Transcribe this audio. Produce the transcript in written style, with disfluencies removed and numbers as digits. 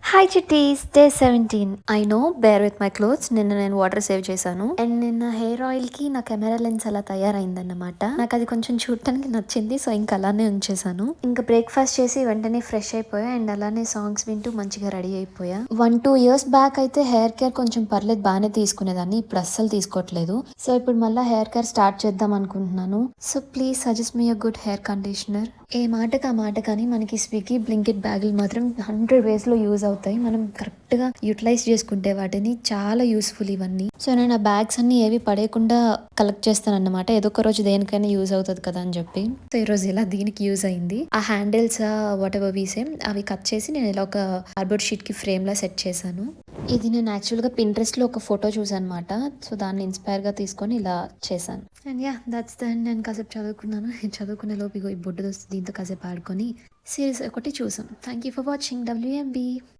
Hi చిట్టీస్, day 17. I know, bear with my clothes. నిన్న నేను వాటర్ సేవ్ చేశాను అండ్ నిన్న హెయిర్ ఆయిల్ కి నా కెమెరా లెన్స్ అలా తయారైందన్నమాట. నాకు అది కొంచెం చూడటానికి నచ్చింది, సో ఇంకా అలానే ఉంచేసాను. ఇంకా బ్రేక్ఫాస్ట్ చేసి వెంటనే ఫ్రెష్ అయిపోయా అండ్ అలానే సాంగ్స్ వింటూ మంచిగా రెడీ అయిపోయా. 1-2 years బ్యాక్ అయితే హెయిర్ కేర్ కొంచెం పర్లేదు, బాగానే తీసుకునేదాన్ని. ఇప్పుడు అస్సలు తీసుకోవట్లేదు. సో ఇప్పుడు మళ్ళీ హెయిర్ కేర్ స్టార్ట్ చేద్దాం అనుకుంటున్నాను. So please suggest me a good hair conditioner. ఏ మాటకు ఆ మాట కానీ మనకి స్విగ్గీ బ్లింకిట్ బ్యాగులు మాత్రం 100 ways లో యూజ్ అవుతాయి. మనం కరెక్ట్ గా యూటిలైజ్ చేసుకుంటే వాటిని చాలా యూస్ఫుల్ ఇవన్నీ. సో నేను ఆ బ్యాగ్స్ అన్ని ఏవి పడేయకుండా కలెక్ట్ చేస్తాను అన్నమాట. ఏదో ఒక రోజు దేనికైనా యూజ్ అవుతుంది కదా అని చెప్పి. సో ఈ రోజు ఇలా దీనికి యూజ్ అయింది. ఆ హ్యాండిల్స్ వాట్ ఎవర్ వీసేమ్ అవి కట్ చేసి నేను ఇలా ఒక కార్డ్బోర్డ్ షీట్ కి ఫ్రేమ్ లా సెట్ చేశాను. ఇది నేను యాక్చువల్గా పింట్రెస్ట్లో ఒక ఫోటో చూసాను అనమాట. సో దాన్ని ఇన్స్పైర్గా తీసుకొని ఇలా చేశాను. And yeah, that's then. నేను కాసేపు చదువుకున్నాను. చదువుకునే లోపు ఇగో ఈ బొడ్డు దోస్తు దీంతో కాసేపు ఆడుకొని సిరీస్ ఒకటి చూసాం. Thank you for watching WMB.